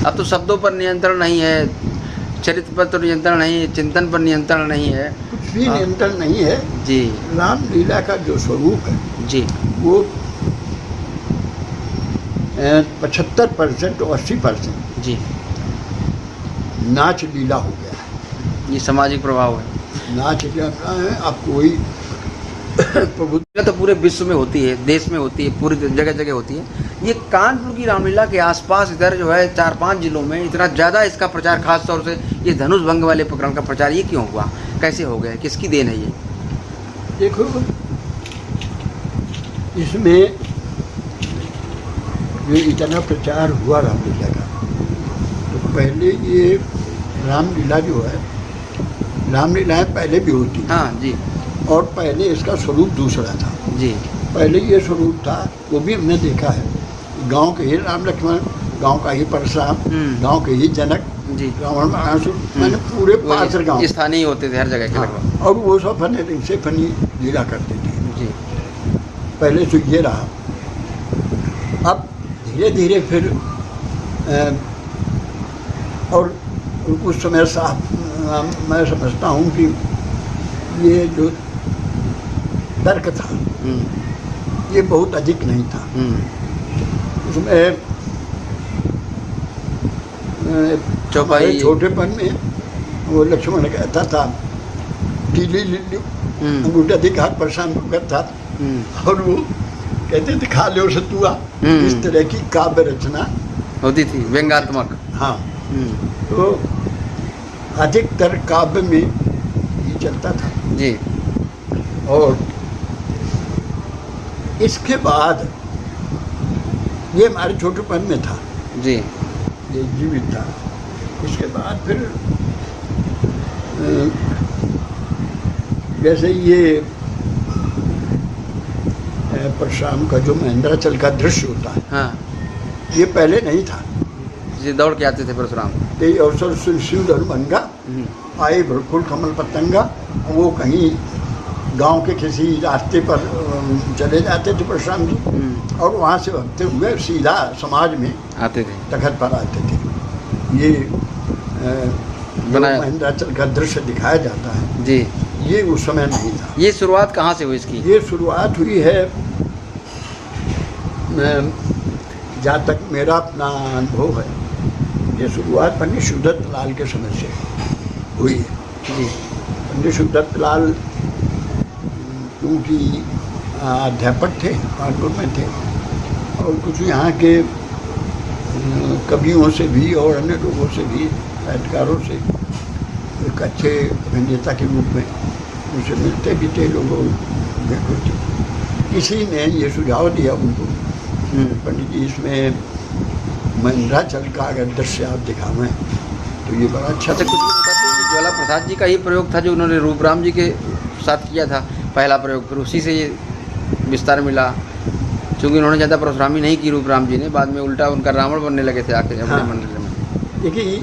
अब तो शब्दों पर नियंत्रण नहीं है, चरित्र पर तो नियंत्रण नहीं है, चिंतन पर नियंत्रण नहीं है, कुछ भी नियंत्रण नहीं है जी। रामलीला का जो स्वरूप है जी वो 75% और 80% जी, नाच लीला हो गया है। ये सामाजिक प्रभाव है। नाच लीला है, अब कोई प्रभु तो पूरे विश्व में होती है, देश में होती है, पूरी जगह जगह होती है। ये कानपुर की रामलीला के आसपास इधर जो है 4-5 जिलों में इतना ज़्यादा इसका प्रचार, खास तौर से ये धनुष भंग वाले प्रकरण का प्रचार ये क्यों हुआ, कैसे हो गया, किसकी देन है ये? देखो इसमें जो इतना प्रचार हुआ रामलीला का, तो पहले ये रामलीला जो है, रामलीलाएँ पहले भी होती थी। हाँ जी और पहले इसका स्वरूप दूसरा था जी। पहले ये स्वरूप था, वो भी हमने देखा है, गांव के ही राम लक्ष्मण, गांव का ही परशुराम, गांव के ही जनक जी, रावण बाणासुर, मैंने पूरे पात्र गांव स्थानीय होते थे हर जगह के लगभग। और वो सब फने से फनी लीला करते थे जी। पहले तो ये रहा। अब धीरे धीरे फिर और उस समय साहब मैं समझता हूँ कि ये जो तर्क था ये बहुत अधिक नहीं था। उसमें चौपाई छोटेपन में वो लक्ष्मण कहता था पीली लिल्लू अंगूठा दिखा परेशान करता था और वो कहते थे खा लो सतुआ। इस तरह की काव्य रचना होती थी, व्यंग्यात्मक। हाँ, तो अधिकतर काव्य में ये चलता था जी। और इसके बाद ये हमारे छोटेपन में था जी, ये जीवित था। इसके बाद फिर जैसे ये परशुराम का जो महेंद्राचल का दृश्य होता है, हाँ, ये पहले नहीं था। जी दौड़ के आते थे परशुराम। ये अवसर शिव धनुभंगा आए भरकुल कमल पतंगा, वो कहीं गांव के किसी रास्ते पर चले जाते थे परशुराम जी और वहाँ से भागते हुए सीधा समाज में आते थे, तखत पर आते थे। ये महेंद्राचल का दृश्य दिखाया जाता है जी, ये उस समय नहीं था। ये शुरुआत कहाँ से हुई इसकी? ये शुरुआत हुई है, जहाँ तक मेरा अपना अनुभव है, ये शुरुआत पंडित शिवदत्त लाल के समय से हुई है जी। पंडित शिवदत्त लाल क्योंकि अध्यापक थे, कानपुर में थे और कुछ यहाँ के कवियों से भी और अन्य लोगों से भी, साहित्यकारों से एक अच्छे अभिनेता के रूप में उनसे मिलते भी थे लोगों भेंट। किसी ने ये सुझाव दिया उनको, पंडित जी इसमें महेंद्राचल का अगर दृश्य आप दिखावें तो ये बड़ा अच्छा। कुछ भी बताते हैं कि ज्वाला प्रसाद जी का ही प्रयोग था जो उन्होंने रूपराम जी के साथ किया था पहला प्रयोग, फिर उसी से ये विस्तार मिला। क्योंकि उन्होंने ज़्यादा परशुरामी नहीं की रूपराम जी ने, बाद में उल्टा उनका रावण बनने लगे थे आके अपने मंडल में। देखिए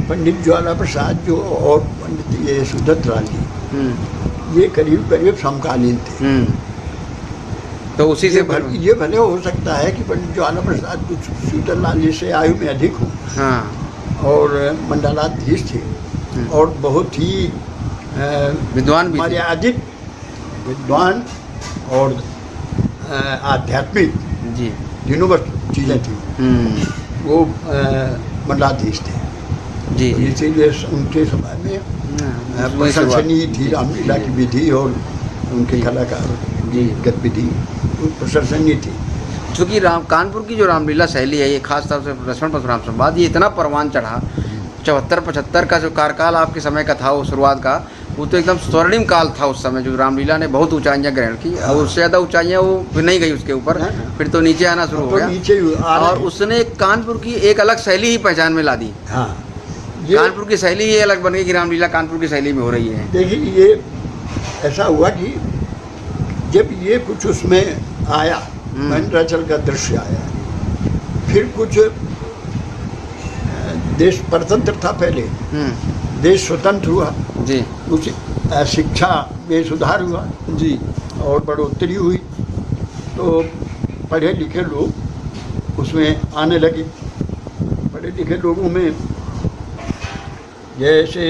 पंडित ज्वाला प्रसाद जो और पंडित ये शिवदत्त लाल जी, ये करीब करीब समकालीन थे। तो उसी से ये भले हो सकता है कि पंडित ज्वाला प्रसाद कुछ शिवदत्त लाल जी से आयु में अधिक हो, हाँ, और मंडलाधीश थे और बहुत ही विद्वान भी, मर्यादित विद्वान और आध्यात्मिक जी तीनों चीज़ें थी। वो मंडलाधीश थे जी, तो इसीलिए उनके समय में प्रशंसनीय थी रामलीला की विधि और उनके कलाकार जी गतिविधि प्रशंसनीय थी। चूँकि कानपुर की जो रामलीला शैली है, ये खास तौर से लक्ष्मण परशुराम संवाद, ये इतना परवान चढ़ा। 74-75 का जो कार्यकाल आपके समय का था, वो शुरुआत का, वो तो एकदम स्वर्णिम काल था उस समय, जो रामलीला ने बहुत ऊंचाइयां ग्रहण की। और उससे ज़्यादा ऊंचाइयां वो फिर नहीं गई उसके ऊपर, फिर तो नीचे आना शुरू हो गया। और उसने कानपुर की एक अलग शैली ही पहचान में ला दी। हाँ, कानपुर की शैली ही अलग बन गई कि रामलीला कानपुर की शैली में हो रही है। देखिए ये ऐसा हुआ कि जब ये कुछ उसमें आया, महेंद्राचल का दृश्य आया, फिर कुछ देश परतंत्र था पहले, देश स्वतंत्र हुआ जी, कुछ शिक्षा में सुधार हुआ जी, और बढ़ोतरी हुई, तो पढ़े लिखे लोग उसमें आने लगे। पढ़े पढ़े लिखे लोगों में जैसे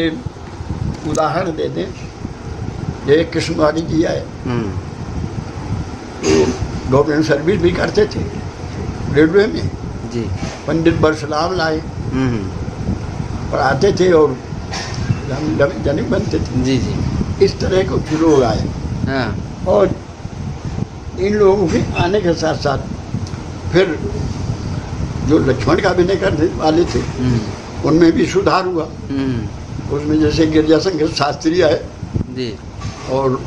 उदाहरण दे दें, जय कृष्णवाड़ी जी आए तो गवर्नमेंट सर्विस भी करते थे रेलवे में जी। पंडित बरसलाम लाए, पढ़ाते थे और जनिक बनते थे। जी जी। इस तरह के कुछ लोग आए। हाँ। और इन लोगों के आने के साथ साथ फिर जो लक्ष्मण का अभिनय करने वाले थे उनमें भी सुधार हुआ। उसमें जैसे गिरजाशंकर शास्त्री आए जी। और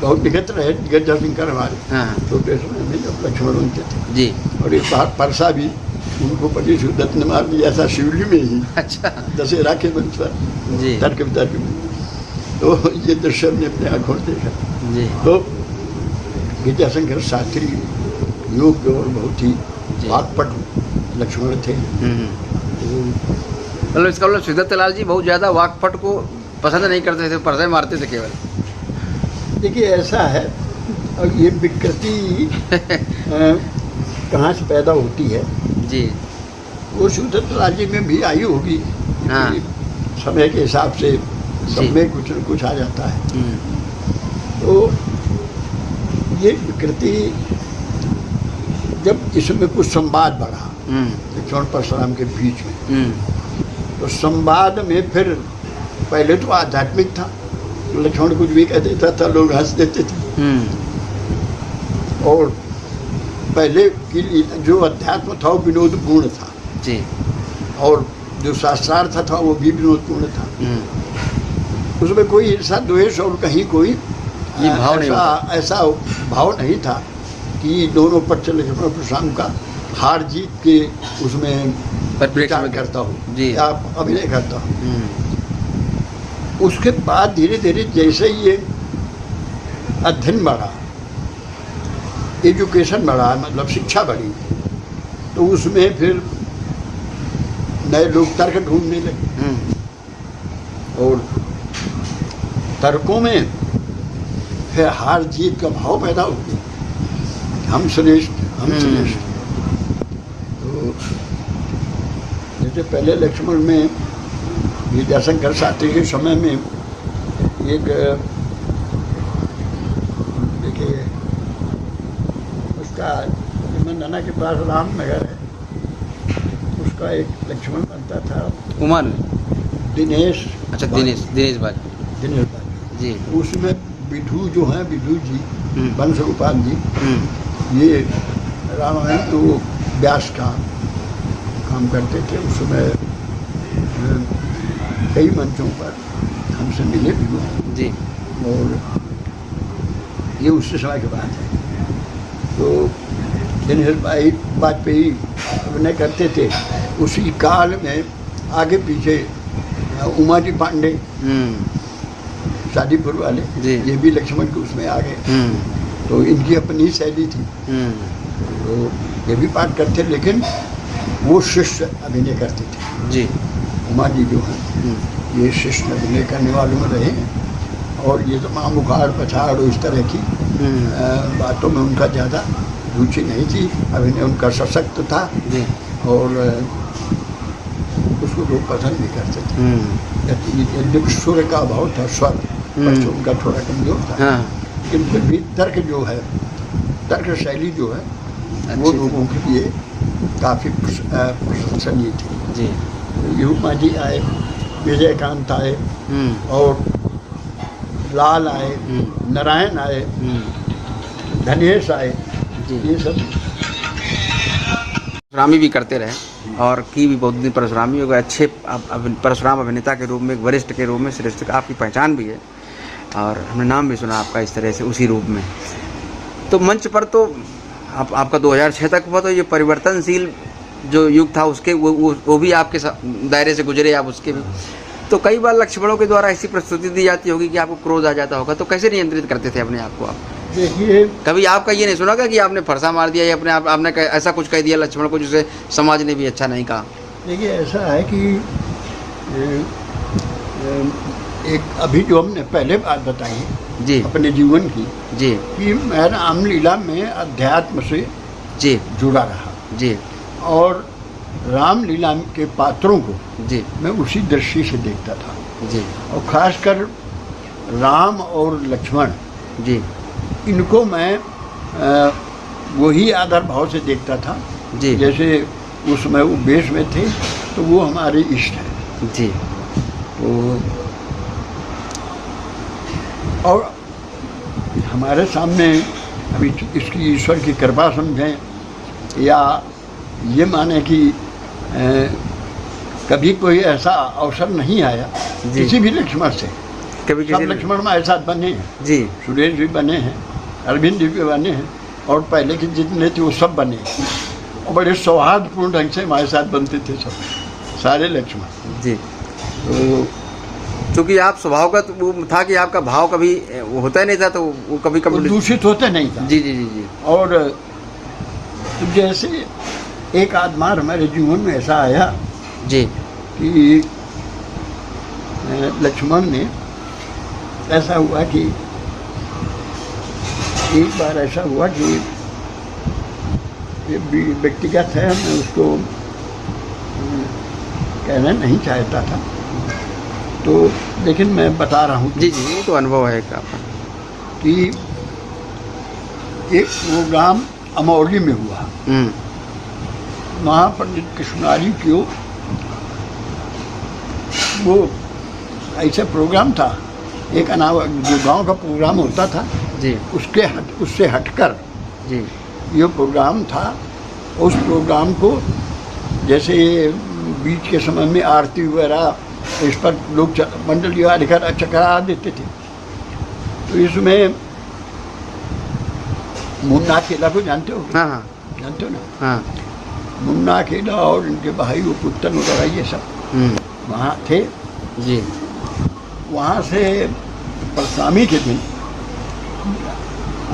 बहुत दिक्कत रहे गिरजाशंकर हमारे हाँ। छोटे समय में जब लक्ष्मण बनते थे जी। और एक बार परसा भी उनको बड़ी शिद्दत ने मार दिया था शिवली में ही। अच्छा। दशहरा के मंच पर जी। तर्क वितर्क में। तो ये दृश्य हमने अपने आँखों से देखा। जी। तो गिरजाशंकर शास्त्री योग्य और बहुत ही वाक्पटु लक्ष्मण थे। मतलब इसका मतलब सिद्धार्थ लाल जी बहुत ज़्यादा वाकपट को पसंद नहीं करते थे, पर्दे मारते थे केवल। देखिए ऐसा है, और ये विकृति कहाँ से पैदा होती है जी। वो सिद्धार्थ लाल जी में भी आई होगी। हाँ। समय के हिसाब से सब जी। में कुछ न कुछ आ जाता है। तो ये विकृति जब इसमें कुछ संवाद बढ़ा लक्ष्मण परशुराम के बीच में, तो संवाद में फिर पहले तो आध्यात्मिक था, लक्ष्मण कुछ भी कह देता था लोग हंस देते थे। और पहले की जो अध्यात्म था वो विनोदपूर्ण था जी। और जो शास्त्रार्थ था वो भी विनोदपूर्ण था। उसमें कोई ऐसा द्वेष और कहीं कोई भाव नहीं होता। ऐसा भाव नहीं था कि दोनों पक्ष लक्ष्मण परशुराम का हार जीत के उसमें विचार करता हूँ जी, या अभिनय करता हूँ। उसके बाद धीरे धीरे जैसे ये अध्ययन बढ़ा, एजुकेशन बढ़ा, मतलब शिक्षा बढ़ी, तो उसमें फिर नए लोग तर्क ढूंढने लगे और तर्कों में फिर हार जीत का भाव पैदा हो गया। हम श्रेष्ठ, हम श्रेष्ठ। तो जैसे पहले लक्ष्मण में गिरजाशंकर शास्त्री के समय में एक देखिए उसका नाना के पास रामनगर है, उसका एक लक्ष्मण बनता था कुमार दिनेश। अच्छा, दिनेश भाई जी। उसमें विधु जो हैं, विधु जी वंश गोपाल जी, ये रामायण तो व्यास का काम करते थे। उस समय कई मंचों पर हमसे मिले भी हुए जी। और ये उसी समय की बात है। तो दिनेश भाई वाजपेयी अभिनय करते थे। उसी काल में आगे पीछे उमा जी पांडे शादीपुर वाले जी। ये भी लक्ष्मण के उसमें आ गए। तो इनकी अपनी शैली थी, तो ये भी पाठ करते, लेकिन वो शिष्य अभिनय करते थे जी। उमा जी जो हैं ये शिष्य अभिनय करने वालों में रहे हैं। और ये तमाम उखाड़ पछाड़ इस तरह की बातों में उनका ज़्यादा रुचि नहीं थी। अभिनय उनका सशक्त था जी। और उसको लोग पसंद भी करते थे। यद्यपि सुर का अभाव था, स्वर उनका थोड़ा कमजोर था, लेकिन फिर भी तर्क जो है, तर्क शैली जो है वो लोगों के लिए काफ़ी प्रशंसनीय थी जी। युमा जी आए, विजयकांत आए और लाल आए, नारायण आए, धनेश आए, ये सब परशुरामी भी करते रहे और की भी बहुत दिन परशुरामी हो गए। अच्छे परशुराम अभिनेता के रूप में, एक वरिष्ठ के रूप में श्रेष्ठ का आपकी पहचान भी है और हमने नाम भी सुना आपका इस तरह से उसी रूप में। तो मंच पर तो आपका 2006 तक हुआ, तो ये परिवर्तनशील जो युग था उसके वो भी आपके दायरे से गुजरे आप उसके भी। तो कई बार लक्ष्मणों के द्वारा ऐसी प्रस्तुति दी जाती होगी कि आपको क्रोध आ जाता होगा, तो कैसे नियंत्रित करते थे अपने आप को आप? देखिए, कभी आपका ये नहीं सुना कि आपने फरसा मार दिया या अपने आप आपने ऐसा कुछ कह दिया लक्ष्मण को जिसे समाज ने भी अच्छा नहीं कहा? देखिए ऐसा है कि एक अभी जो हमने पहले बात बताई जी अपने जीवन की जी कि मैं रामलीला में अध्यात्म से जी जुड़ा रहा जी। और रामलीला के पात्रों को जी मैं उसी दृष्टि से देखता था, जी और खासकर राम और लक्ष्मण, जी इनको मैं वही आदर भाव से देखता था जी जैसे उस समय वो वेश में थे तो वो हमारे इष्ट हैं। जी तो और हमारे सामने अभी इसकी ईश्वर की कृपा समझें या ये माने कि कभी कोई ऐसा अवसर नहीं आया जी। किसी भी लक्ष्मण से। कभी सब लक्ष्मण हमारे साथ बने हैं, जी सुरेश भी बने हैं, अरविंद जी भी बने हैं, और पहले के जितने थे वो सब बने हैं, और बड़े सौहार्दपूर्ण ढंग से हमारे साथ बनते थे सब, सारे लक्ष्मण। जी। तो क्योंकि आप स्वभाव का तो वो था कि आपका भाव कभी वो होता ही नहीं था, तो वो कभी वो कभी दूषित होते नहीं था। जी जी जी जी और जैसे एक आदमार हमारे जीवन में ऐसा आया जी कि लक्ष्मण ने, ऐसा हुआ कि एक बार ऐसा हुआ कि ये व्यक्तिगत है, मैं उसको कहना नहीं चाहता था, तो लेकिन मैं बता रहा हूँ जी जी ये तो अनुभव है आपका कि एक प्रोग्राम अमौली में हुआ, वहाँ पंडित कृष्णारी को वो ऐसा प्रोग्राम था, एक अनाव जो गांव का प्रोग्राम होता था जी उससे हटकर जी ये प्रोग्राम था। उस प्रोग्राम को जैसे बीच के समय में आरती वगैरह इस पर लोग मंडली वाले करा देते थे, तो इसमें मुन्ना खेला को जानते हो? हाँ हाँ जानते हो ना? हाँ मुन्ना खेला और इनके भाई वो पुत्तन वगैरह ये सब वहाँ थे। जी वहाँ से परसामी के दिन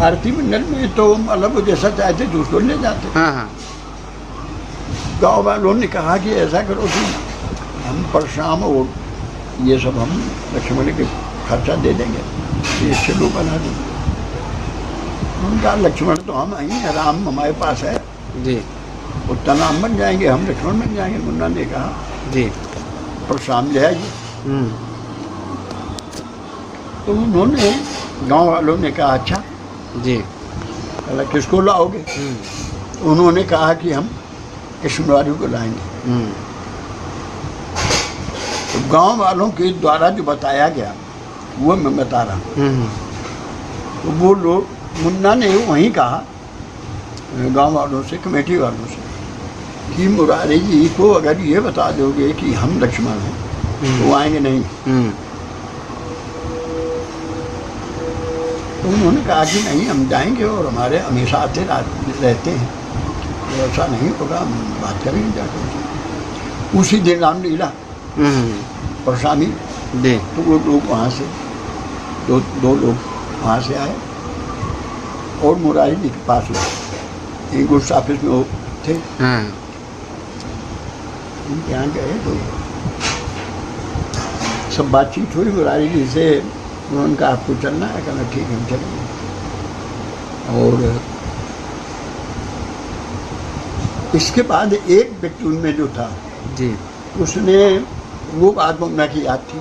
आरती मंडल में तो मतलब वो जैसा चाहते थे उसको ले जाते। हाँ हाँ गाँव वालों ने कहा कि ऐसा करो कि हम परशाम और ये सब हम लक्ष्मण के खर्चा दे देंगे, ये चलो बना देंगे। उनका लक्ष्मण तो हम ही हैं, राम हमारे पास है, जी उत्तर राम बन जाएंगे, हम लक्ष्मण बन जाएंगे। मुन्ना ने कहा जी परशाम ले आइए। तो उन्होंने गांव वालों ने कहा अच्छा जी कहला किसको लाओगे? तो उन्होंने कहा कि हम कृष्णवारी को लाएंगे। तो गांव वालों के द्वारा जो बताया गया वो मैं बता रहा हूँ। तो वो लोग, मुन्ना ने वहीं कहा गांव वालों से, कमेटी वालों से, कि मुरारी जी को अगर ये बता दोगे कि हम लक्ष्मण हैं तो वो आएंगे नहीं। तो उन्होंने कहा कि नहीं हम जाएंगे और हमारे हमेशा आते रहते हैं, तो ऐसा नहीं होगा, हम बात करेंगे जाकर। उसी दिन रामलीला परसामी, तो वो लोग वहाँ से दो लोग वहाँ से आए और मुरारी जी के पास हुए, एक पोस्ट ऑफिस में वो थे। उनके यहाँ गए तो सब बातचीत हुई मुरारी जी से। उन्होंने कहा आपको चलना है? कहना ठीक है हम चलेंगे। और इसके बाद एक व्यक्ति उनमें जो था जी उसने वो बात मुन्ना की याद थी,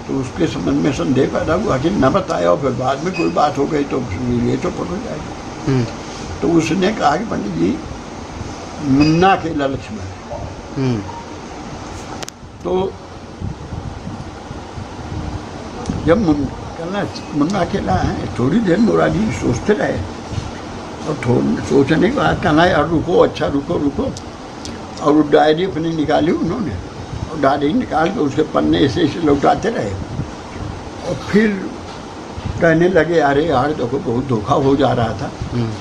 तो उसके संबंध में संदेह पैदा हुआ कि न बताया, और फिर बाद में कोई बात हो गई तो ये तो पड़ जाएगी। तो उसने कहा कि पंडित जी मुन्ना के लक्ष्मण है। तो जब मुन्ना अकेला है, थोड़ी देर मुरारी सोचते रहे और सोचने के बाद कहना यार रुको, अच्छा रुको रुको, और वो डायरी अपनी निकाली उन्होंने, और डायरी निकाल के उसके पन्ने ऐसे लौटाते रहे, और फिर कहने लगे अरे यार देखो बहुत धोखा हो जा रहा था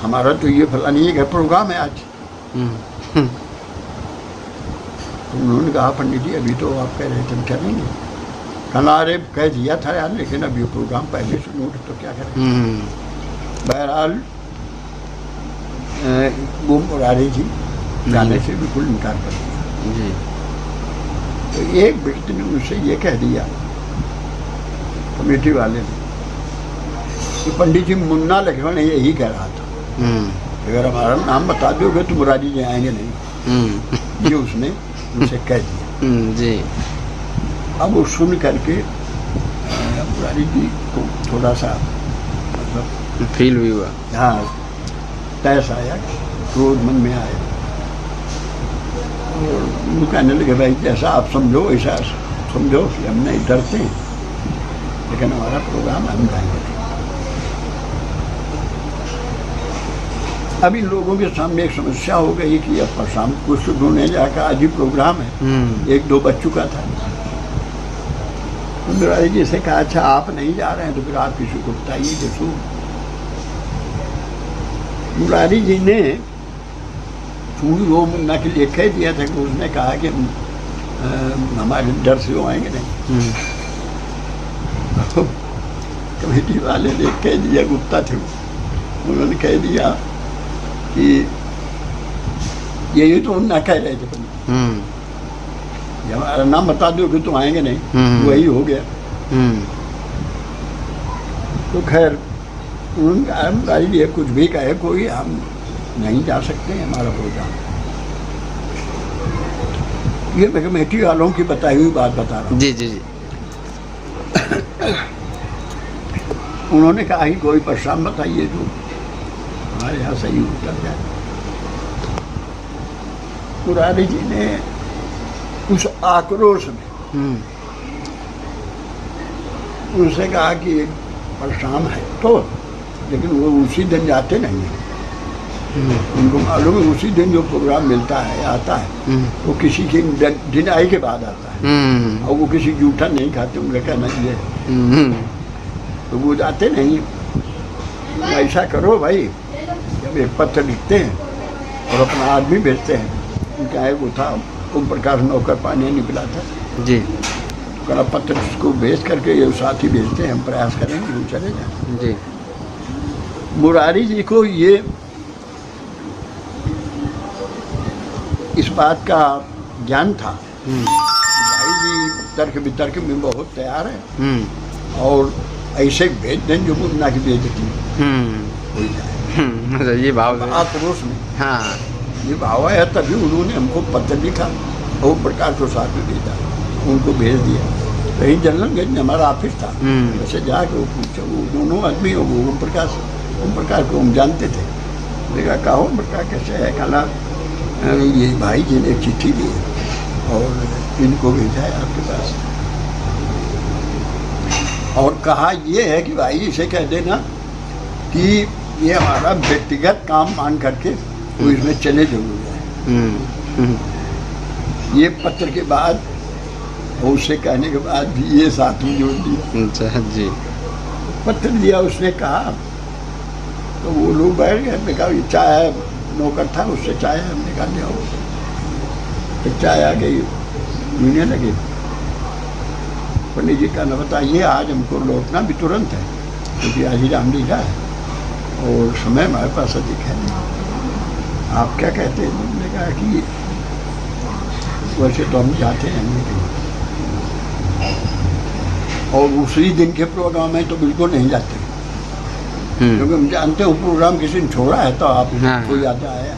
हमारा, तो ये फलानी एक प्रोग्राम है आज। तो उन्होंने कहा पंडित जी अभी तो आप कह रहे थे हम चलेंगे। कहना अरे कह दिया था यार, लेकिन अभी प्रोग्राम पहले से नोट तो क्या करें। बहरहाल वो मुरारी जी जाने से बिल्कुल इनकार कर दिया। तो एक व्यक्ति ने मुझसे ये कह दिया, कमेटी वाले ने, कि पंडित जी मुन्ना लक्ष्मण यही कह रहा था, अगर हमारा नाम बता दोगे तो मुरारी जी आएंगे नहीं। ये उसने उनसे कह दिया। जी। अब वो सुन करके मुरारी जी को थोड़ा सा मतलब फील भी हुआ। हाँ तैस आया, क्रोध मन में आया और वो कहने लगे भाई जैसा आप समझो वैसा समझो, हम नहीं डरते हैं लेकिन हमारा प्रोग्राम हम जाएंगे। अभी लोगों के सामने एक समस्या हो गई कि अब शाम को ढूंढने जाकर आज ही प्रोग्राम है, 1-2 बज चुका था। तो मुरारी जी से कहा अच्छा आप नहीं जा रहे हैं तो फिर आप किसी को बताइए। जैसो मुरारी जी ने चूड़ी वो मुन्ना के लिए कह दिया था कि उसने कहा कि हमारे डर से वो आएंगे नहीं। तो कमेटी वाले ने कह दिया, गुप्ता थे उन्होंने कह दिया कि यही तो उन्ना कह रहे थे, हमारा नाम बता दो कि तुम आएंगे नहीं, वही हो गया। तो खैर उन्होंने कुछ भी कहे कोई, हम नहीं जा सकते हैं, हमारा प्रोग्राम। ये मैं कमेटी वालों की बताई हुई बात बता रहा हूँ। जी जी जी। उन्होंने कहा कि कोई परेशान बताइए जो हमारे यहाँ सही उतर जाए। मुरारी जी ने उस आक्रोश में उनसे कहा कि परेशान है तो, लेकिन वो उसी दिन जाते नहीं हैं। उनको मालूम है उसी दिन जो प्रोग्राम मिलता है आता है वो किसी के डिनाई के बाद आता है और वो किसी जूठा नहीं खाते, उनका कहना ये है। तो वो जाते नहीं। ऐसा करो भाई, जब एक पत्र लिखते हैं और अपना आदमी भेजते हैं, उनका है वो था ओम प्रकाश नौकर पानी निकला था जी, कड़ा पत्र उसको भेज करके ये साथी भेजते हैं, हम प्रयास करेंगे वो चले जाए जी। मुरारी जी को ये इस बात का ज्ञान था भाई जी तर्क वितर्क में बहुत तैयार है और ऐसे भेज दें जो मुन्ना की बेइज्जती हो जाए। ये भाव आक्रोश में हाँ ये भाव है, तभी उन्होंने हमको पत्र लिखा और प्रकाश को साथ में भेजा, उनको भेज दिया। कहीं जनरलगंज में हमारा ऑफिस था, वैसे जाके वो पूछा, वो दोनों आदमी हो, वो ओम प्रकाश को हम जानते थे। देखा कहा ओम प्रकाश कैसे है, कहना ये भाई जी ने चिट्ठी दी और इनको भेजा है आपके पास, और कहा ये है कि भाई इसे कह देना कि ये हमारा व्यक्तिगत काम मान करके वो इसमें चले जरूर जाए। ये पत्र के बाद और उसे कहने के बाद भी ये साथ में जोड़ दिया जी। पत्र दिया उसने कहा, तो वो लोग बैठ गए। हमने कहा चाय नौकर था उससे चाय हमने कहा ले आओ, तो चाय आ गई पीने लगे। पंडित जी का न बताइए आज हमको लौटना भी तुरंत है क्योंकि आज ही रामलीला है और समय हमारे पास अधिक है नहीं, आप क्या कहते हैं? उन्होंने कहा कि वैसे तो हम जाते हैं और उसी दिन के प्रोग्राम में तो बिल्कुल नहीं जाते क्योंकि हम जानते हो प्रोग्राम किसी ने छोड़ा है तो आप कोई आता आया।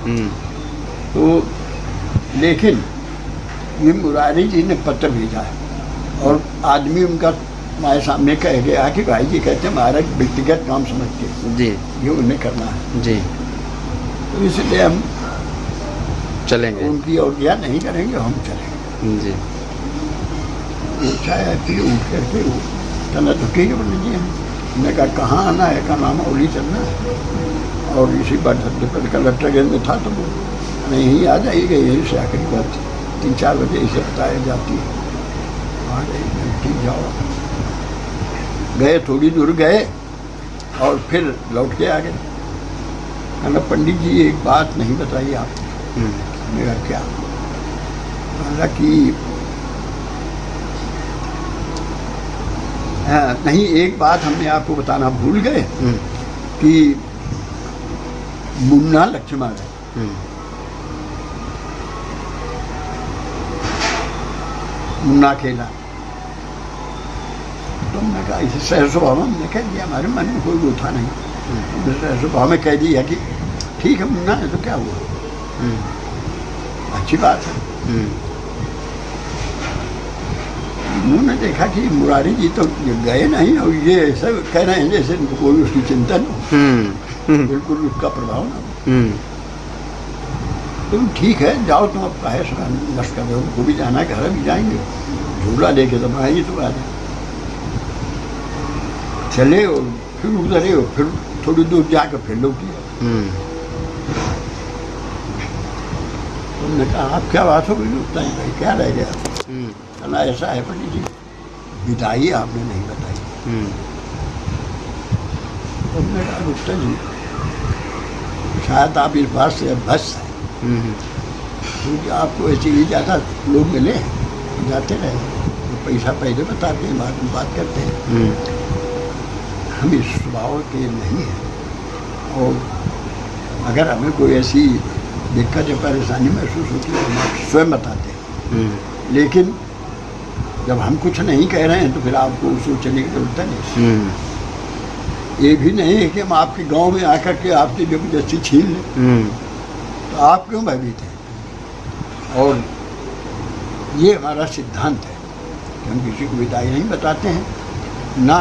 तो लेकिन ये मुरारी जी ने पत्र भेजा है और आदमी उनका हमारे सामने कह गया कि भाई जी कहते हैं हमारा व्यक्तिगत काम समझ के जी ये उन्हें करना है जी, तो इसलिए हम चलेंगे, उनकी आज्ञा नहीं करेंगे, हम चलेंगे जी। वो चाहे फिर उठ करके वो कहना तो ठीक है पंडित जी, हमने कहा कहाँ आना है, का नाम औली चलना है और इसी बात पर कलेक्टरगंज में था तो वो नहीं आ जाइएगा, यही से आखिरी बात 3-4 बजे इसे बताया जाती है, आ जाइए ठीक जाओ। गए, थोड़ी दूर गए और फिर लौट के आ गए। कहना पंडित जी एक बात नहीं बताई आपने। मेरा क्या? हालांकि नहीं, एक बात हमने आपको बताना भूल गए कि मुन्ना लक्ष्मण है, मुन्ना अकेला। तो हमने कहा इसे सहज स्वभाव में हमने कह दिया, हमारे मन में कोई वो था नहीं, हमने सहज स्वभाव में कह दिया कि ठीक है मुन्ना है तो क्या हुआ, अच्छी बात है। उन्होंने देखा कि मुरारी जी तो गए नहीं और ये ऐसा कह रहे हैं जैसे कोई उसकी चिंता नहीं, बिल्कुल उसका प्रभाव ना हो। तुम ठीक है जाओ, तुम अब काहे नष्ट कर रहे हो, उनको भी जाना, घर भी जाएंगे, झूला लेके तो आएंगे तो आ जाए। चले और फिर उधरे और फिर थोड़ी दूर जाकर फिर लोग किया। उन्होंने कहा आप क्या बात हो गई उतना ही भाई, क्या रह गया? कहना ऐसा है पंडित जी, विदाई आपने नहीं बताई। उन्होंने कहा गुप्ता जी शायद आप इस बात से बस है, क्योंकि आपको ऐसे ही ज़्यादा लोग मिले जाते रहे, तो पैसा पहले बताते हैं, बाद में बात करते हैं। हम इस स्वभाव के नहीं हैं, और अगर हमें कोई ऐसी दिक्कत या परेशानी महसूस होती है तो हम स्वयं बताते हैं। लेकिन जब हम कुछ नहीं कह रहे हैं तो फिर आपको सोचने की जरूरत नहीं। ये भी नहीं है कि हम आपके गांव में आकर के आपसे जबरदस्ती छीन लें, तो आप क्यों भयभीत हैं? और ये हमारा सिद्धांत है कि हम किसी को विदाई नहीं बताते हैं, ना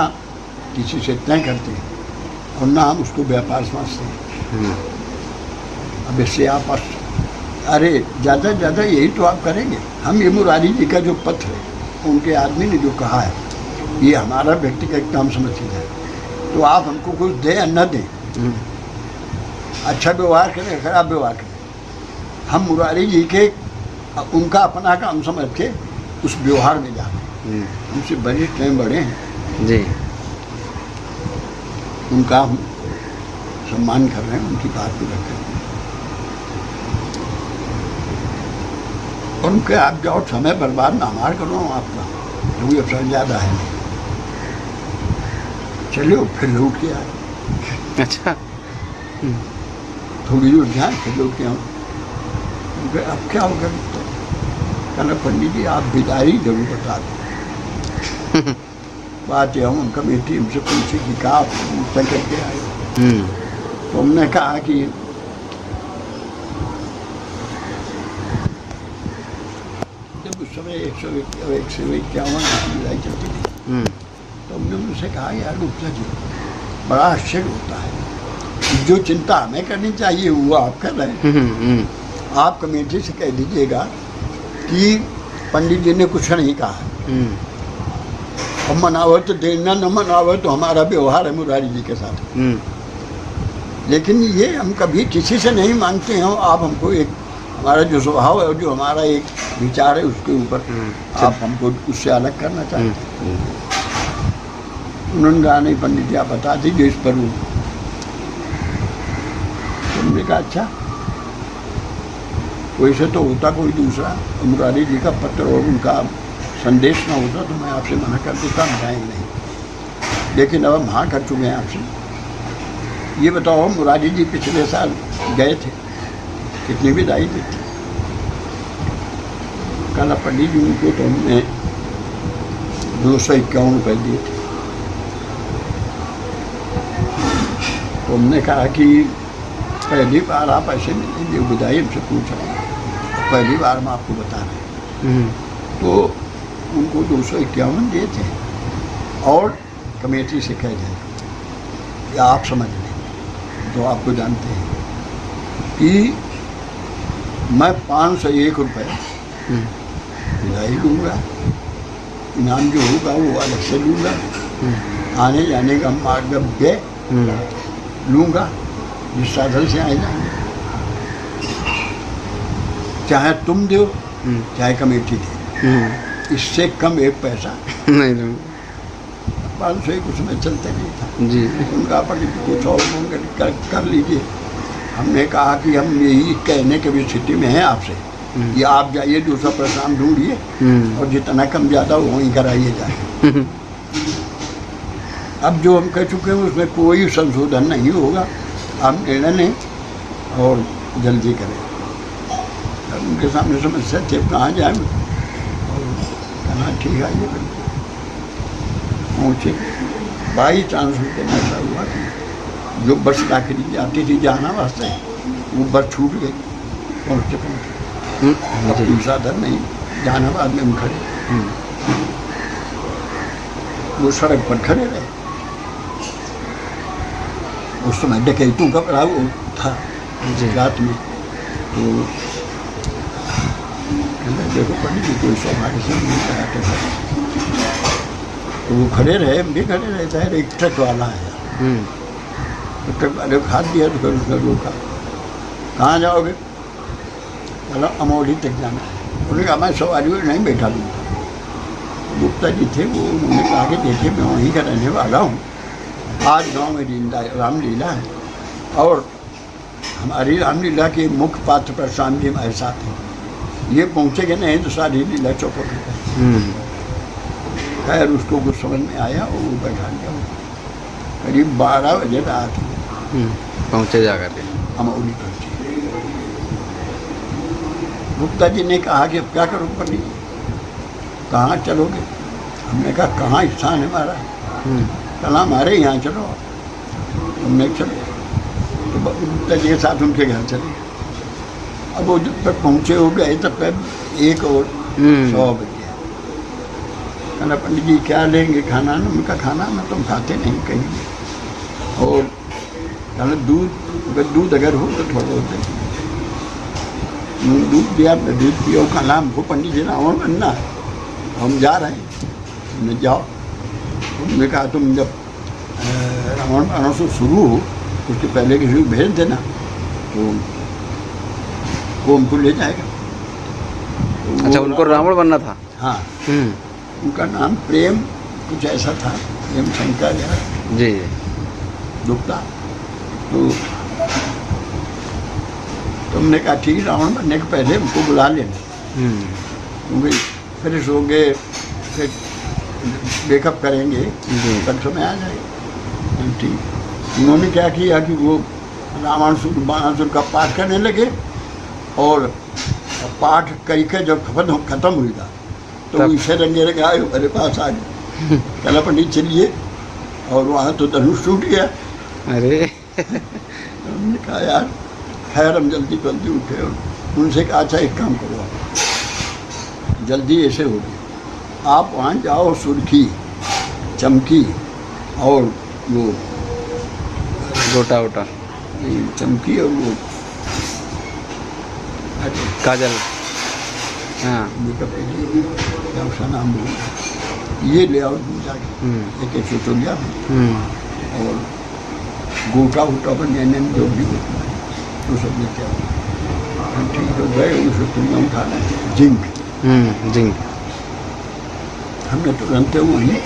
किसी से तय करते हैं, और ना हम उसको व्यापार समझते हैं। अब इससे आप अरे ज़्यादा से ज़्यादा यही तो आप करेंगे। हम ये मुरारी जी का जो पत्र है, उनके आदमी ने जो कहा है, ये हमारा व्यक्तिगत काम समझिए है, तो आप हमको कुछ दें या न दें, अच्छा व्यवहार करें, खराब व्यवहार करें, हम मुरारी जी के उनका अपना काम समझ के उस व्यवहार में जाते। उनसे वरिष्ठ हैं, बड़े हैं जी, उनका हम सम्मान कर रहे हैं, उनकी बात को रख रहे हैं। और उनके आप जाओ, समय बर्बाद ना हमारा करो आपका, क्योंकि अवसर ज़्यादा है। चलो फिर लौट के आए। अच्छा, थोड़ी दूर जाए फिर लौट के आऊँ। अब क्या होगा? कहना पंडित जी आप विदाई जरूर बता दें। बात यह हम कमेटी हमसे पूछी कि क्या आप तय करके आए? तो हमने कहा कि जब उस समय 151 विदाई चलती थी, तो हमने उनसे कहा यार गुप्ता जी बड़ा आश्चर्य होता है, जो चिंता हमें करनी चाहिए वो आप कर रहे हैं। आप कमेटी से कह दीजिएगा कि पंडित जी ने कुछ नहीं कहा है, हम मनावे तो देना, न मनावे तो हमारा व्यवहार है मुरारी जी के साथ। लेकिन ये हम कभी किसी से नहीं मांगते हैं। आप हमको एक हमारा जो स्वभाव है, जो हमारा एक विचार है, उसके ऊपर आप हमको उससे अलग करना चाहते हैं। उन्होंने कहा नहीं पंडित जी आप बता दीजिए इस पर। तुमने कहा अच्छा, कोई से तो होता कोई दूसरा, मुरारी जी का पत्र और उनका संदेश ना होता तो मैं आपसे मना कर देता, हम जाएंगे नहीं। लेकिन अब हम हाँ कर चुके हैं आपसे। ये बताओ मुरारी जी पिछले साल गए थे, कितनी विदाई दी थी? कल पंडित जी उनको तो हमने 251 रुपये दिए थे। तो हमने कहा कि पहली बार आप ऐसे मिलेंगे, विदाई हमसे पूछ रहे हैं, पहली बार हम आपको बता रहे हैं। तो उनको 251 दिए थे, और कमेटी से कह दें या आप समझ लें, तो आपको जानते हैं कि मैं 501 रुपये विदाई लूँगा, इनाम जो होगा वो अलग से लूँगा, आने जाने का मार्ग व्यय लूँगा, जिस साधन से आए जाएंगे, चाहे तुम दो चाहे कमेटी दे, इससे कम एक पैसा नहीं लूँगा। 501 उसमें चलते नहीं था जी। उनका पंडित कुछ और कर लीजिए। हमने कहा कि हम यही कहने के भी स्थिति में हैं आपसे, ये आप जाइए दूसरा प्रश्न ढूंढिए, और जितना कम ज़्यादा हो वहीं कराइए जाए। अब जो हम कह चुके हैं उसमें कोई संशोधन नहीं होगा, आप निर्णय लें और जल्दी करें। अब उनके सामने समस्या थे कहाँ जाए, और कहना ठीक है ये पहुँचे। बाई चांस उनके ऐसा हुआ कि जो बस दाखिली जाती थी जाना वास्ते, वो बस छूट गई, पहुँचते अब कोई साधन नहीं, जहानाबाद में हम खड़े, वो सड़क पर खड़े रहे। उस समय डकैतों का बड़ा वो था रात में, तो देखो पंडित जी कोई सौभाग्य से नहीं कराते थे, तो वो खड़े रहे, हम भी खड़े रहे। चाहे एक ट्रक वाला आया, तो ट्रक वाले को हाथ दिया, तो फिर उसने रोका, कहाँ जाओगे? बोला अमौली तक जाना है। उन्होंने कहा मैं सवारी में नहीं बैठा दूँगा। गुप्ता जी थे वो, उन्होंने कहा कि देखिए मैं वहीं का रहने वाला हूँ, आज गांव में रामलीला है और हमारी रामलीला के मुख्य पात्र परशुराम जी हमारे साथ हैं, ये पहुँचेंगे नहीं तो सारी लीला चौपट हो गई। खैर उसको कुछ समझ में आया और वो बैठा लिया। करीब 12 बजे रात पहुँचे जा करके अमौली पहुँचे। गुप्ता जी ने कहा कि अब क्या करूँ पंडित जी, कहाँ चलोगे? हमने कहा कहाँ स्थान है हमारा? कहा हमारे यहाँ चलो। हमने चलो, तो गुप्ता जी के साथ उनके घर चले। अब वो जब तक पहुँचे हो गए तब तक 1 और 100 बजे। कहना पंडित जी क्या लेंगे खाना? उनका खाना ना तुम खाते नहीं कहीं, और कहना दूध अगर हो तो थोड़ा होते दूध दिया, दूध पियो। कहना हमको पंडित जी रावण बनना है, हम जा रहे हैं। हमने जाओ, उन्होंने कहा तुम जब रावण बनाना से शुरू हो उसके पहले किसी को भेज देना, तो वो हमको ले जाएगा। तो अच्छा उनको रावण बनना था? हाँ, उनका नाम प्रेम कुछ ऐसा था, प्रेम शंकर या जी गुप्ता। तो तुमने कहा ठीक, रावण बनने के पहले हमको बुला लेना, क्योंकि फ्रेश होंगे, फिर मेकअप करेंगे, तब समय आ जाएगा। ठीक, उन्होंने क्या किया कि वो रामायण बाणासुर का पाठ करने लगे, और पाठ करके जब खत्म हुई था तो इसे रंगे रंगे आए मेरे पास आ गए। कहना पंडित चलिए, और वहाँ तो धनुष टूट गया। अरे हमने कहा यार खैर हम जल्दी उठे, और उनसे कहा अच्छा एक काम करो, जल्दी ऐसे हो गई, आप वहाँ जाओ, सुर्खी चमकी और वो गोटा वोटा चमकी और वो काजल, हाँ मेकअप के लिए क्या उसका नाम बोल, ये ले आओ जाके, एक चुटुलिया और गोटा वोटा पर नैन जो भी होता है वो सब लेके आओ। ठीक हो गए, उसे तुम उठाना जिंक जिंक। हमने तुरंत वहीं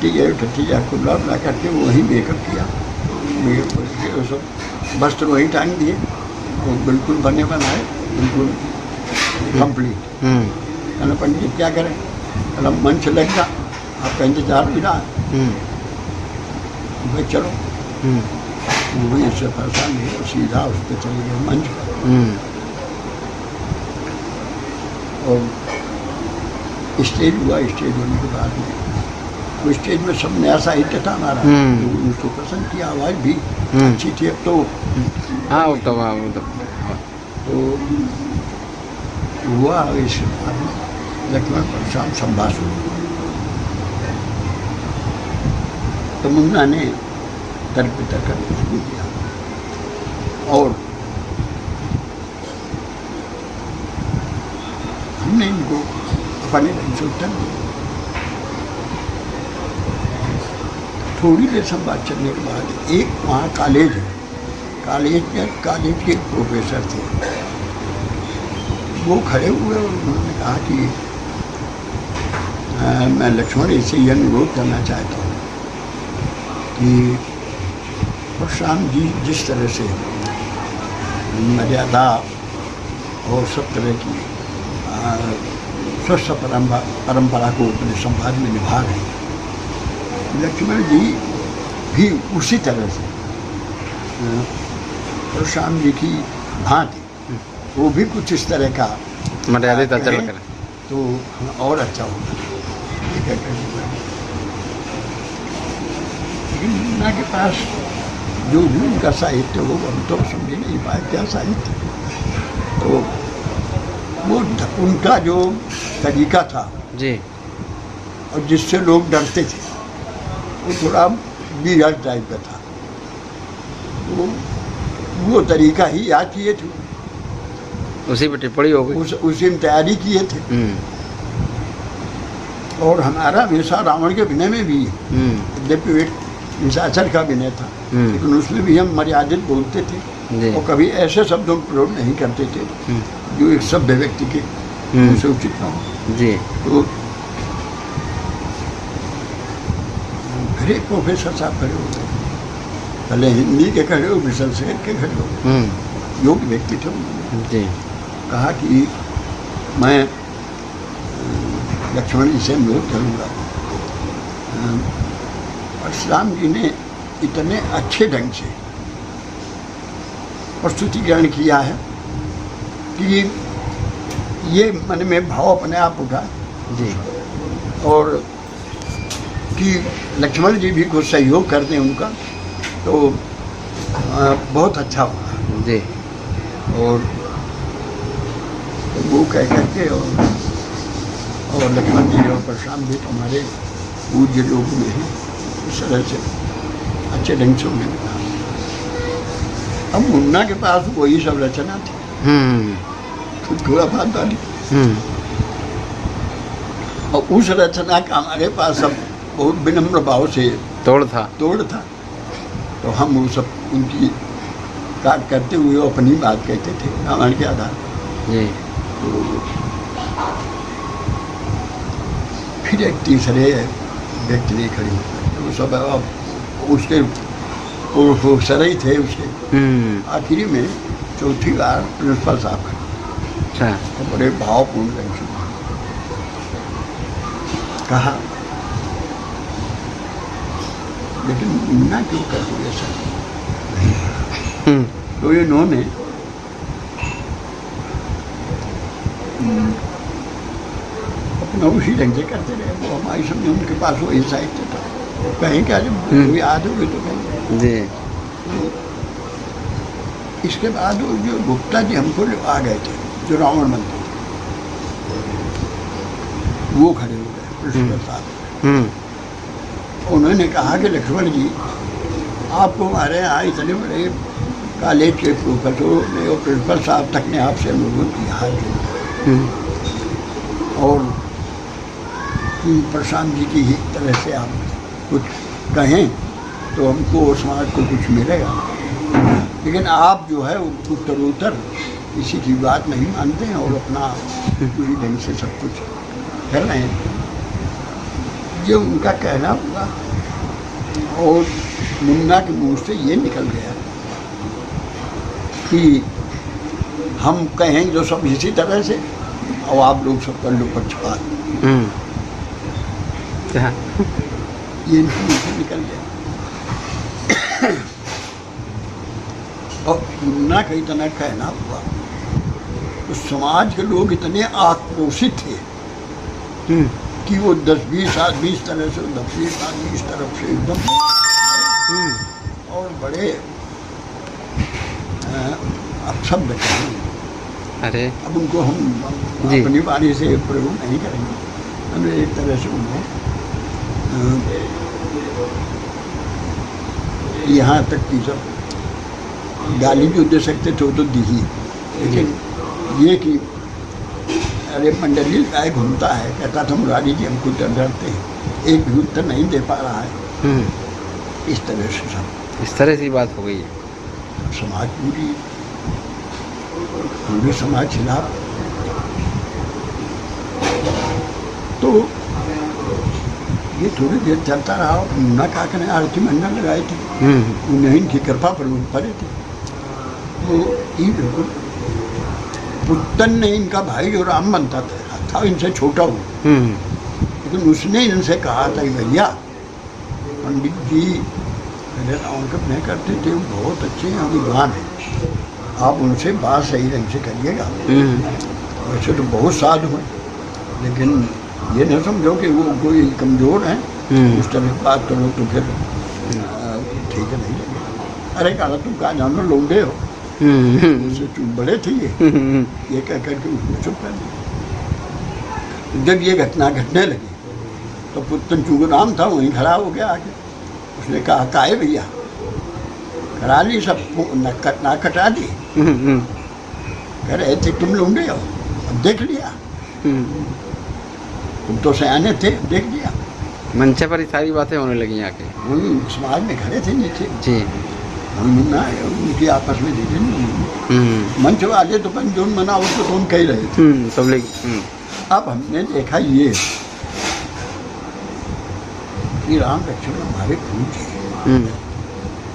टट्टी खुला ला करके वहीं मेकअप किया, मेकअप करके वो सब वस्त्र वहीं टांग दिए, वो बिल्कुल बने बनाए, बिल्कुल कंप्लीट। कहना पंडित जी क्या करें? कहना मंच लग जा, आपका इंतजार भी रहा। भाई चलो, वहीं से फंसा लिए, सीधा उस पर चले गए मंच पर। और स्टेज हुआ, स्टेज होने के बाद में वो स्टेज में सब नया साहित्य था हमारा, तो उनको पसंद किया, आवाज़ भी अच्छी थी। अब तो हाँ वो तो हुआ इस लक्ष्मण परशुराम संभाषण। तो मुन्ना ने तर्क वितर्क करना शुरू किया, और हमने इनको अपने ढंग से उत्तर दिया। थोड़ी देर संवाद चलने के बाद एक वहाँ कॉलेज है, कॉलेज के प्रोफेसर थे, वो खड़े हुए और उन्होंने कहा कि मैं लक्ष्मण इससे यह अनुरोध करना चाहता हूँ कि परशुराम जी जिस तरह से मर्यादा और सब तरह की स्वस्थ परंपरा को अपने संवाद में निभा रहे हैं, लक्ष्मण जी भी उसी तरह से परशुराम जी की भांति वो भी कुछ इस तरह का मर्यादित आचरण करें तो और अच्छा होगा। लेकिन मुन्ना के पास जो भी उनका साहित्य हो हम तो समझ नहीं पाए क्या साहित्य। तो उनका जो तरीका था जी और जिससे लोग डरते थे वो थोड़ा बीराज टाइप का था। वो तरीका ही याद किए थे, उसी पे टिप्पणी हो गई। उसी में तैयारी किए थे। और हमारा हमेशा रावण के विनय में भी, यद्यपि एक निशाचर का विनय था, लेकिन उसमें भी हम मर्यादित बोलते थे जी और कभी ऐसे शब्दों का प्रयोग नहीं करते थे जो एक सभ्य व्यक्ति के उनसे उचित ना हो। जी तो फिर एक प्रोफेसर साहब खड़े हो गए, पहले हिंदी के खड़े हो, फिर संस्कृत के खड़े हो, योग्य व्यक्ति थे। उन्होंने जी कहा कि मैं लक्ष्मण जी से अनुरोध करूँगा, परशुराम जी ने इतने अच्छे ढंग से प्रस्तुतिकरण किया है कि ये मन में भाव अपने आप उठा, जी और कि लक्ष्मण जी भी कुछ सहयोग कर दें उनका, तो बहुत अच्छा होगा। जी और वो कह करके और लक्ष्मण जी और परशुराम जी हमारे पूज्य लोग में हैं, इस तरह से अच्छे ढंग से उन्होंने कहा। अब मुन्ना के पास वही सब रचना थी, तो थोड़ा बात डाली, और उस रचना का हमारे पास अब बहुत विनम्र भाव से तोड़ था। तो हम वो सब उनकी काट करते हुए अपनी बात कहते थे रामायण के आधार पर। जी फिर एक तीसरे व्यक्ति ने खड़ी, वो सब अब उसके प्रोफेसर ही थे उसके। आखिरी में चौथी बार प्रिंसिपल साहब खड़े, अच्छा तो बड़े भावपूर्ण ढंग से कहा, लेकिन मुन्ना क्यों कर दिया ऐसा? तो इन्होंने अपना उसी ढंग से करते रहे। वो हमारी समझे उनके पास वही साहित्य था, कहीं क्या जब कोई याद हो गई तो कहीं। जी इसके बाद वो जो गुप्ता जी हमको आ गए थे, जो रावण मंत्री थे, वो खड़े हो गए प्रिंसिपल साहब। उन्होंने कहा कि लक्ष्मण जी, आपको हमारे यहाँ इतने बड़े कॉलेज के प्रोफेसरों ने और प्रिंसिपल साहब तक ने आपसे अनुरोध किया है और प्रशांत जी की ही तरह से आप कुछ कहें तो हमको और समाज को कुछ मिलेगा, लेकिन आप जो है उत्तरोत्तर किसी की बात नहीं मानते हैं और अपना पूरी ढंग से सब कुछ कर रहे हैं। ये उनका कहना हुआ और मुन्ना के मुंह से ये निकल गया कि हम कहें जो सब इसी तरह से, और आप लोग सब कर लो पक्षपात। ये इनके मुंह से निकल गया। और मुन्ना का इतना कहना हुआ तो समाज के लोग इतने आक्रोशित थे कि वो 10-20 आदमी इस तरह से, 10-20 आदमी इस तरफ से एकदम, और बड़े अपशब्द कहें। अरे अब उनको हम अपनी वाणी से प्रयोग नहीं करेंगे, हम एक तरह से उन्हें यहाँ तक कि सब गाली भी दे सकते थे तो दी ही, लेकिन ये कि अरे मंडली गाय घूमता है, कहता था मुरारी जी हमको डरते हैं, एक भी उत्तर नहीं दे पा रहा है। इस तरह से सब, इस तरह से बात हो गई है। समाज पूरे समाज खिलाफ। तो ये थोड़ी देर चलता रहा। मुन्ना काका ने आरती मंडल लगाए थे, उन्हें इनकी कृपा पर पड़े थे। तो ये बिल्कुल पुत्तन ने इनका भाई जो राम बनता था इनसे छोटा हुआ, लेकिन उसने इनसे कहा था कि भैया पंडित जी मेरे रावण कब नहीं करते थे, वो बहुत अच्छे हैं, विद्वान हैं, आप उनसे बात सही ढंग से करिएगा। वैसे तो बहुत साल हुए, लेकिन ये न समझो कि वो कोई कमज़ोर है, उस तरह की बात करो तो फिर ठीक है नहीं लगेगा। अरे कहा तुम कहाँ जानो, लौंडे हो, उससे चुप बड़े थे ये कह करके उसको चुप कर दिया। जब ये घटना घटने लगी तो पुतन चूंकि राम था वहीं खड़ा हो गया आगे। उसने कहा काहे भैया, करा ली सब, ना कटा दी। कह रहे थे तुम लूंगे हो, अब देख लिया, तुम तो सयाने थे, देख लिया। मंच पर ही सारी बातें होने लगी आके। वही समाज में खड़े थे नीचे, जी। मुन्ना उनकी आपस में दीजिए नहीं, मंच वाले तो पंजून मना उसको तो कह रहे थे। सब लोग अब हमने देखा ये कि राम लक्ष्मण हमारे पूज्य,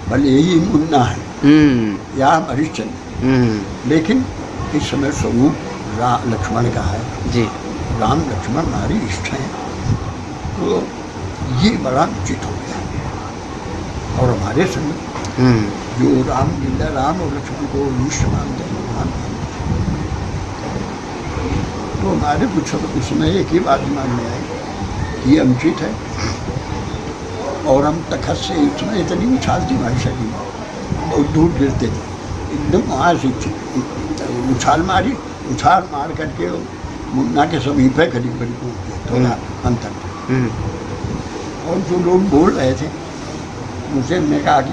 भले यही मुन्ना है या हरिश्चंद्र, लेकिन इस समय स्वरूप लक्ष्मण का है जी। राम लक्ष्मण हमारी इष्ट हैं, तो ये बड़ा उचित हो गया। और हमारे संग जो राम लीला, राम और लक्ष्मण को इष्ट मानते हैं, भगवान मानते हैं, तो हमारे कुछ उसमें एक ही बात दिमाग में आई कि ये अनुचित है। और हम तखत से उसमें इतनी उछाल थी हमारी शरीर में, बहुत दूर गिरते थे, एकदम वहाँ से उछाल मारी, उछाल मार करके मुन्ना के समीप है करीब करीब पहुँच गए, थोड़ा अंतर। और जो लोग बोल रहे थे उनसे हमने कहा कि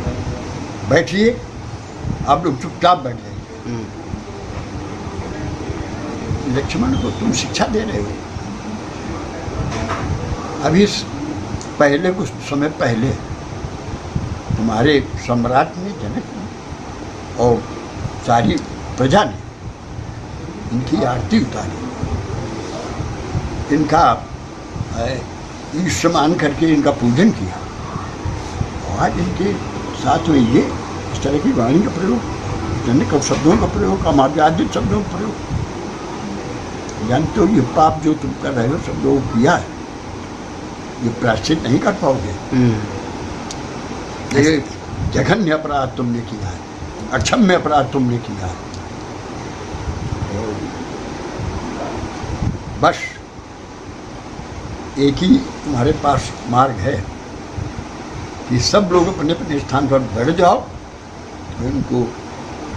बैठिए, आप लोग चुपचाप बैठ जाइए, लक्ष्मण को तुम शिक्षा दे रहे हो। अभी पहले कुछ समय पहले तुम्हारे सम्राट ने, जनक ने और सारी प्रजा ने इनकी आरती उतारी, इनका ईश्वर मान करके इनका पूजन किया। और आज इनके साथ में ये इस तरह की वाणी का प्रयोग, जनिक शब्दों का प्रयोग, अमार्यादित शब्दों का प्रयोग, जानते हो ये पाप जो तुम कर रहे हो सब लोग किया है, ये प्रायश्चित नहीं कर पाओगे। ये जघन्य अपराध तुमने किया है, अक्षम्य अपराध तुमने किया है। बस एक ही तुम्हारे पास मार्ग है कि सब लोग अपने अपने स्थान पर बैठ जाओ, तो इनको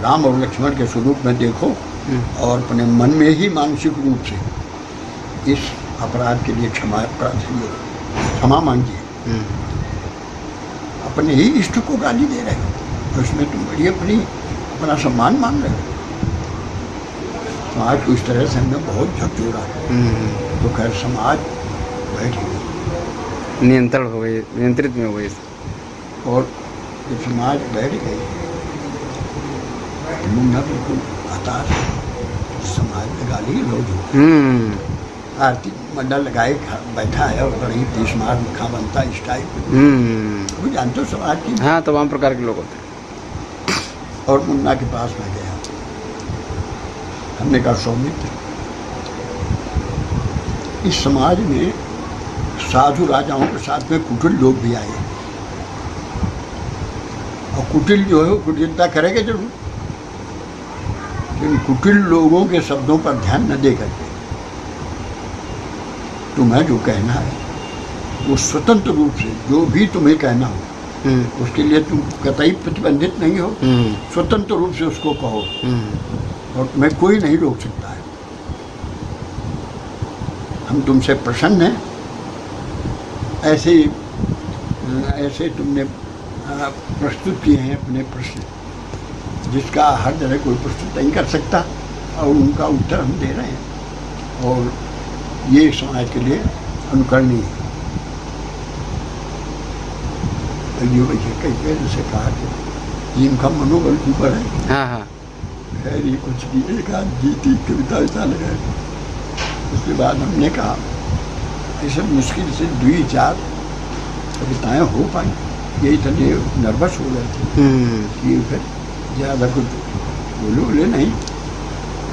राम और लक्ष्मण के स्वरूप में देखो और अपने मन में ही मानसिक रूप से इस अपराध के लिए क्षमा मांगिए। अपने ही इष्ट को गाली दे रहे हो, तो इसमें तुम बड़ी अपना सम्मान मान रहे हो। समाज को इस तरह से हमने बहुत झकझोरा, तो खैर समाज बैठ गई, नियंत्रण हो गई, नियंत्रित में हो गई। और जब समाज बैठ गई तो मुन्ना बिल्कुल हताश, समाज में गाली लोग आरती मंडल लगाए बैठा है और बड़ी तीसमार मुखा बनता इस टाइप। वो जानते हो समाज की, हाँ, तमाम प्रकार के लोग होते हैं। और मुन्ना के पास में गया, हमने कहा सौमित्र, इस समाज में साधु राजाओं के साथ में कुटिल लोग भी आए, और कुटिल जो है वो कुटिलता करेंगे जरूर, लेकिन कुटिल लोगों के शब्दों पर ध्यान न दे करके तुम्हें जो कहना है वो स्वतंत्र रूप से जो भी तुम्हें कहना हो उसके लिए तुम कतई प्रतिबंधित नहीं हो, स्वतंत्र रूप से उसको कहो, और तुम्हें कोई नहीं रोक सकता है। हम तुमसे प्रसन्न हैं, ऐसे तुमने प्रस्तुत किए हैं अपने प्रश्न, जिसका हर जगह कोई प्रस्तुत नहीं कर सकता, और उनका उत्तर हम दे रहे हैं, और ये समाज के लिए अनुकरणीय है। ये वैसे कई पहले से कहा कि जिनका मनोबल ऊपर है, हाँ, खैर ये कुछ नहीं, एक आध गीती कविता वैसा लगाए। उसके बाद हमने कहा ऐसे मुश्किल से 2-4 कविताएँ हो पाई, ये इतने नर्वस हो गए थे कि फिर ज़्यादा कुछ बोले नहीं।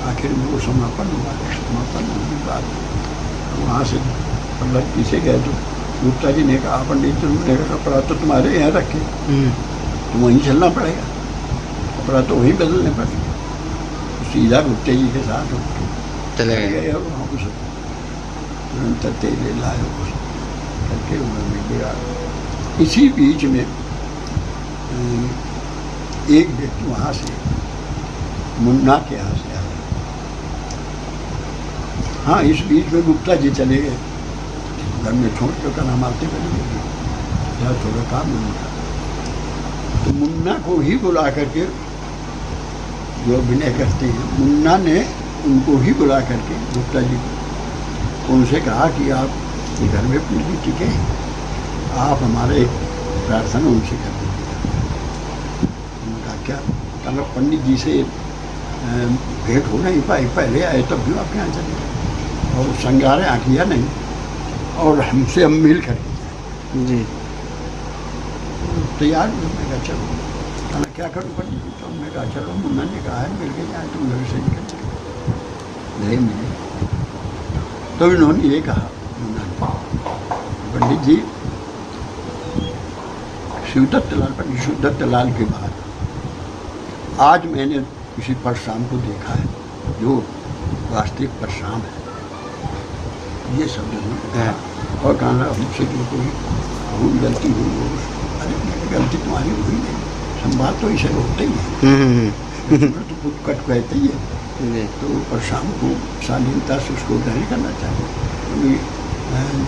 आखिर में वो समापन हुआ, समापन होने के बाद वहाँ से पल्लव पीछे गए तो गुप्ता जी ने कहा पंडित जी ने कहा कपड़ा तो तुम्हारे यहाँ रखे, तो वहीं चलना पड़ेगा, कपड़ा तो वहीं बदलने पड़ेगा। तो सीधा गुप्ते जी के साथ चले गए और वहाँ उस तुरंत तेले लाए करके उन्होंने गिरा। इसी बीच में एक व्यक्ति वहाँ से मुन्ना के यहाँ से आया, हाँ, इस बीच में गुप्ता जी चले गए, घर में छोड़ कर कहना मारते चले गए, जहाँ थोड़ा काम मुन्ना, तो मुन्ना को ही बुला करके, जो अभिनय करते हैं, मुन्ना ने उनको ही बुला करके गुप्ता जी को उनसे कहा कि आप घर में पूरी टिके, आप हमारे एक प्रार्थना उनसे कर दीजिए। उन्होंने कहा क्या? कहा पंडित जी से भेंट हो नहीं पाई, पहले आए तब भी आपके यहाँ चले गए और संगारे आँखिया नहीं, और हमसे हम मिल कर जी तैयार हूँ। मैं कहा चलो। कहना क्या करूँ पंडित जी? तो मैं कहा चलो, मुन्ना ने कहा है मिल के जाए, तुम घर से निकल चले नहीं मिले। तो इन्होंने ये कहा मुन्ना ने, पंडित जी शिवदत्त लाल, पंडित शिवदत्त लाल के बाद आज मैंने किसी परशुराम को देखा है जो वास्तविक परशुराम है, ये शब्द उन्होंने कहा। और कहना हमसे जो कोई भूल गलती हुई हो, अरे मेरी गलती तुम्हारी हुई नहीं, संवाद तो इसे होते ही है, तो खुद कट कहते ही है। तो परशुराम को शालीनता से उसको ग्रहण करना चाहिए, क्योंकि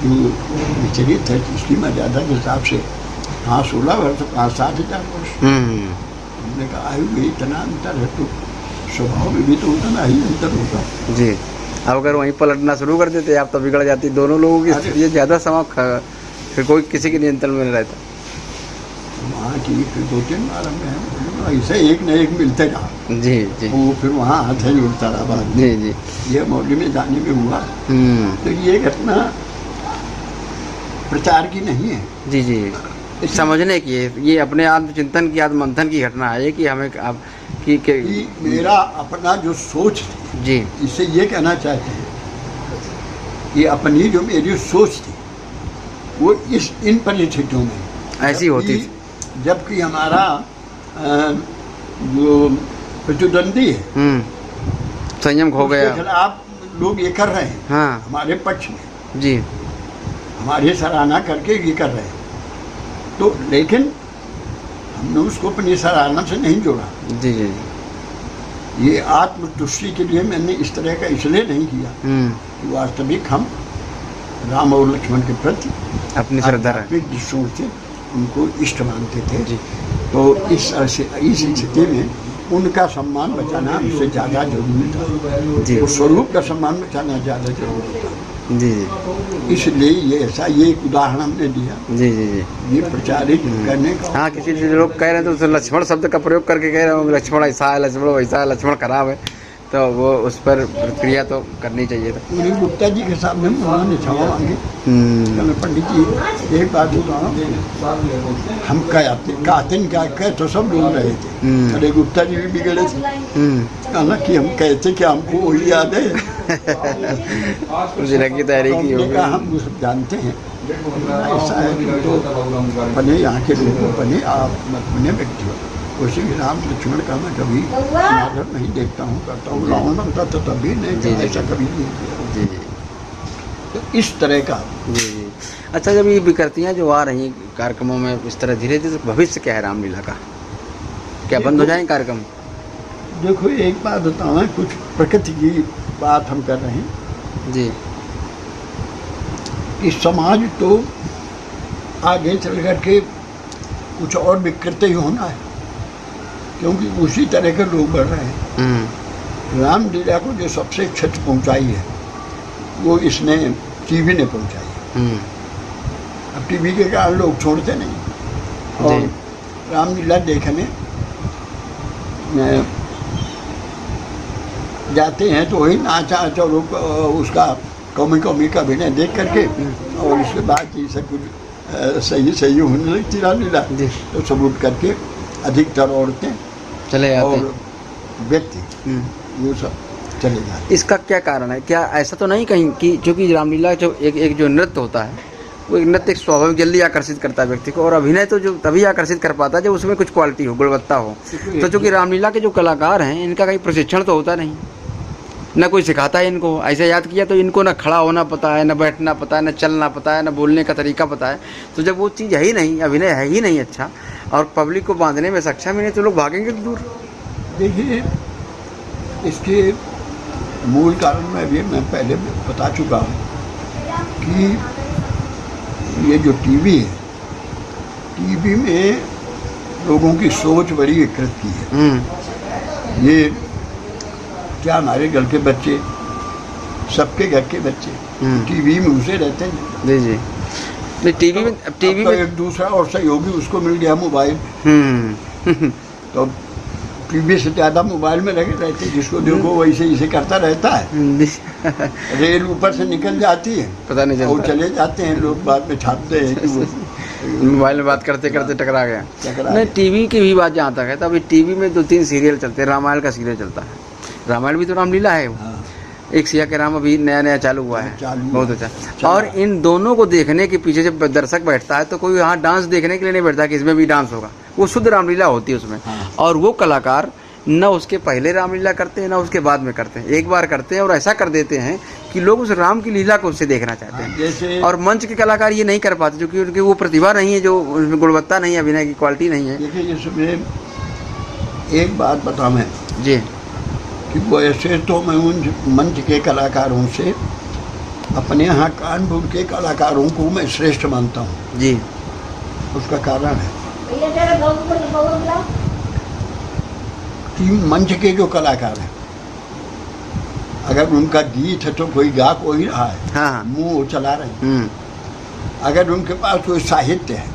जो विचलित है इसकी मर्यादा के हिसाब से, हाँ 16 वर्ष 5-7 वर्ष, हमने कहा आयु में इतना अंतर है, तो स्वभाव में भी तो उतना ही अंतर होगा जी। अब अगर वहीं पलटना शुरू कर देते आप तो बिगड़ जाती दोनों लोगों की स्थिति, ये ज़्यादा समय फिर कोई किसी के नियंत्रण में नहीं रहता। वहाँ की फिर 2-3 बार हमें ऐसे एक न एक मिलते रहा जी जी। वो फिर वहाँ हाथ ही उड़ता रहा बाद में। जी जी। ये मौली में जाने में हुआ, तो ये घटना प्रचार की नहीं है जी जी, समझने की है, ये अपने आत्मचिंतन की, आत्ममंथन की घटना है कि हमें आप कि मेरा अपना जो सोच थी जी, इससे ये कहना चाहते हैं कि अपनी जो मेरी सोच थी वो इन परिस्थितियों में ऐसी होती थी, जबकि हमारा जो प्रतिद्वंदी है संयम खो गया, उसके खिलाफ लोग ये कर रहे हैं, हाँ हमारे पक्ष में जी, हमारी सराहना करके ये कर रहे हैं, तो लेकिन हमने उसको अपनी सराहना से नहीं जोड़ा। जी जी। ये आत्मतुष्टि के लिए मैंने इस तरह का इसलिए नहीं किया कि वास्तविक हम राम और लक्ष्मण के प्रति अपनी श्रद्धा आध्यात्मिक दृष्टिकोण से उनको इष्ट मानते थे जी। तो इस स्थिति में उनका सम्मान बचाना हमसे ज़्यादा जरूरी था जी। वो स्वरूप का सम्मान बचाना ज़्यादा जरूरी था जी जी। इसलिए ये ऐसा ये एक उदाहरण हमने दिया जी जी जी। ये प्रचारित करने का। हाँ, किसी लोग कह रहे हैं तो उसे लक्ष्मण शब्द का प्रयोग करके कह रहे हो लक्ष्मण ऐसा है, लक्ष्मण वैसा है, लक्ष्मण खराब है, तो वो उस पर प्रतिक्रिया तो करनी चाहिए था। पूरी गुप्ता जी के सामने उन्होंने क्षमा मांगी। पंडित जी एक बात बताओ, हम कहते क्या तो सब बोल रहे थे, अरे गुप्ता जी भी बिगड़े थे, कहना कि हम कहते कि हमको वही याद है की तैयारी की होगी। हम सब जानते हैं ऐसा है कि तो अपने यहाँ के लोगों बने आप अपने व्यक्ति हो, उसी भी राम लक्ष्मण का मैं कभी नाटक नहीं देखता हूँ, करता हूँ, रावण बनता था तभी नहीं, ऐसा कभी नहीं किया। जी जी। तो इस तरह का जी जी। अच्छा, जब ये विकृतियाँ जो आ रही कार्यक्रमों में इस तरह धीरे धीरे, भविष्य क्या है रामलीला का, क्या बंद हो जाएंगे कार्यक्रम? देखो एक बात बताऊँ, कुछ प्रकृति की बात हम कर रहे हैं जी, कि समाज तो आगे चल कर के कुछ और विकृत ही होना है, क्योंकि उसी तरह के लोग बढ़ रहे हैं। रामलीला को जो सबसे क्षति पहुंचाई है वो इसने टीवी ने पहुंचाई है। अब टीवी के कारण लोग छोड़ते नहीं और रामलीला देखने जाते हैं तो वही नाचा और उसका कॉमी का अभिनय देख करके और उसके बाद ये सब कुछ सही होने लगती रामलीला, तो सब उठ करके अधिकतर औरतें चले जाते और व्यक्ति वो सब चले जाते। इसका क्या कारण है? क्या ऐसा तो नहीं कहीं कि क्योंकि रामलीला जो एक जो नृत्य होता है वो एक नृत्य स्वाभाविक जल्दी आकर्षित करता है व्यक्ति को, और अभिनय तो जो तभी आकर्षित कर पाता है जब उसमें कुछ क्वालिटी हो, गुणवत्ता हो। तो चूँकि रामलीला के जो कलाकार हैं इनका कहीं प्रशिक्षण तो होता नहीं, न कोई सिखाता है इनको। ऐसे याद किया तो इनको ना खड़ा होना पता है, न बैठना पता है, न चलना पता है, न बोलने का तरीका पता है। तो जब वो चीज़ है ही नहीं, अभिनय है ही नहीं अच्छा, और पब्लिक को बांधने में सक्षम ही नहीं, तो लोग भागेंगे दूर। देखिए इसके मूल कारण में भी मैं पहले बता चुका हूँ कि ये जो टीवी है, टीवी में लोगों की सोच बड़ी विकृत की है। ये क्या हमारे घर के बच्चे, सबके घर के बच्चे टीवी में घुसे रहते हैं। जी जी। नहीं टीवी में, अब टीवी अब तो में एक दूसरा और सहयोगी उसको मिल गया मोबाइल, तो टीवी से ज़्यादा मोबाइल में लगे रहते, जिसको देखो वैसे इसे करता रहता है। रेल ऊपर से निकल जाती है, पता नहीं और चलता, चले जाते हैं लोग, बाद में छापते हैं कि वो मोबाइल में बात करते करते टकरा गया। टकरा नहीं गया। टीवी की भी बात जहाँ तक है, तो अभी टीवी में 2-3 सीरियल चलते हैं। रामायण का सीरियल चलता है, रामायण भी तो रामलीला है वो। हाँ। एक सिया के राम अभी नया नया चालू हुआ है, चालू बहुत हुआ। अच्छा। चला। और इन दोनों को देखने के पीछे जब दर्शक बैठता है तो कोई यहाँ डांस देखने के लिए नहीं बैठता कि इसमें भी डांस होगा, वो शुद्ध रामलीला होती है उसमें। हाँ। और वो कलाकार न उसके पहले रामलीला करते हैं, न उसके बाद में करते हैं, एक बार करते हैं और ऐसा कर देते हैं कि लोग उस राम की लीला को उससे देखना चाहते हैं। जैसे और मंच के कलाकार ये नहीं कर पाते, क्योंकि उनकी वो प्रतिभा नहीं है, जो उनमें गुणवत्ता नहीं है, अभिनय की क्वालिटी नहीं है। देखिए, इसमें एक बात बता मैं जी कि वैसे तो मैं उन मंच के कलाकारों से अपने यहाँ कानपुर के कलाकारों को मैं श्रेष्ठ मानता हूँ। जी उसका कारण है कि मंच के जो कलाकार हैं, अगर उनका गीत है तो कोई गा कोई रहा है, हाँ हाँ। मुंह वो चला रहे हैं। अगर उनके पास कोई साहित्य है,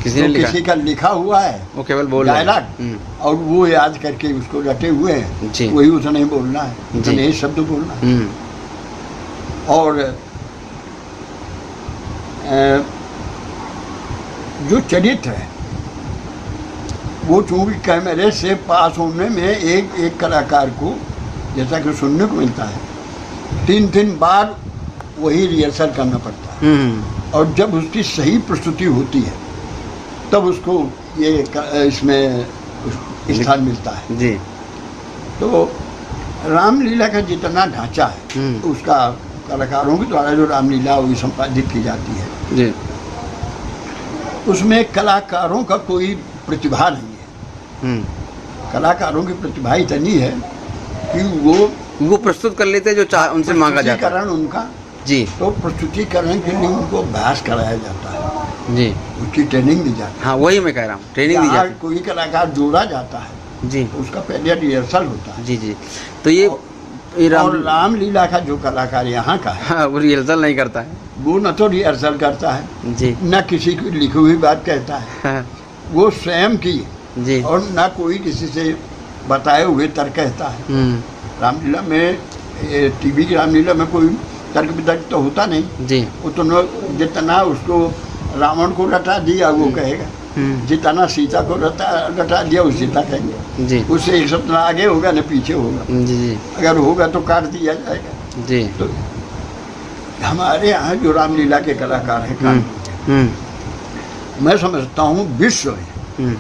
किसी ने तो लिखा, किसी का लिखा हुआ है वो केवल बोल रहे हैं। डायलॉग, और वो याद करके उसको रटे हुए हैं, जी। वही उसने बोलना है, जी। उसने ये शब्द बोलना है। हम्म, और जो चरित्र है वो चूंकि कैमरे से पास होने में एक कलाकार को, जैसा कि सुनने को मिलता है, 3 बार वही रिहर्सल करना पड़ता है। और जब उसकी सही प्रस्तुति होती है तब उसको ये इसमें स्थान मिलता है। जी तो रामलीला का जितना ढांचा है उसका कलाकारों के द्वारा जो रामलीला वही संपादित की जाती है, जी उसमें कलाकारों का कोई प्रतिभा नहीं है। कलाकारों की प्रतिभा इतनी है कि वो प्रस्तुत कर लेते हैं जो चाह उनसे मांगा जाता है। प्रस्तुतिकरण उनका, जी तो प्रस्तुतिकरण के लिए उनको अभ्यास कराया जाता है, जी उसकी ट्रेनिंग दी जाती है। हाँ, वही मैं कह रहा हूँ, ट्रेनिंग दी जहाँ जाती कोई कलाकार जोड़ा जाता है है। जी तो उसका पहले रिहर्सल होता है। जी जी। तो ये और रामलीला का जो कलाकार यहाँ का है, हाँ, वो रिहर्सल नहीं करता है। वो न तो रिहर्सल करता है, जी न किसी की लिखी हुई बात कहता है, हाँ, वो स्वयं की, जी और न कोई किसी से बताए हुए तर्क कहता है। रामलीला में, टीवी की रामलीला में कोई तर्क वितर्क तो होता नहीं। जी वो तो जितना उसको रावण को रटा दिया वो कहेगा, जितना सीता को रटा दिया वो सीता कहेंगे। जी उससे एक शब्द ना आगे होगा न पीछे होगा, जी जी अगर होगा तो काट दिया जाएगा। जी। तो हमारे यहाँ जो रामलीला के कलाकार हैं कानपुर के, मैं समझता हूँ विश्व में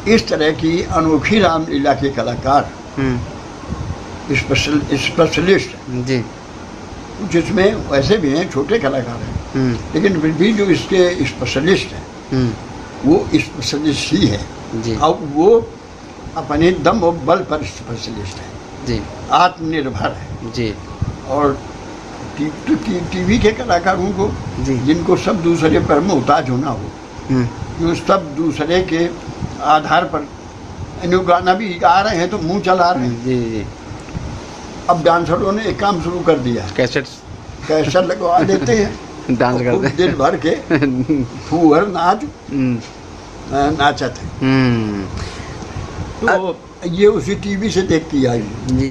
इस तरह की अनोखी रामलीला के कलाकार स्पेशलिस्ट हैं। जी जिसमें वैसे भी हैं छोटे कलाकार हैं, लेकिन फिर भी जो इसके स्पेशलिस्ट हैं वो स्पेशलिस्ट ही है। जी अब वो अपने दम और बल पर स्पेशलिस्ट है, जी आत्मनिर्भर है। जी और टीवी के कलाकारों को, जी जिनको सब दूसरे पर मोहताज होना हो, जो सब दूसरे के आधार पर गाना भी गा रहे हैं तो मुंह चला रहे हैं। जी जी। अब डांसरों ने एक काम शुरू कर दिया है, कैसेट्स कैसेट लगवा देते हैं, डांस और करते दिन भर के फूहर नाच नाचत है। तो ये उसी टीवी से देख के आई। जी।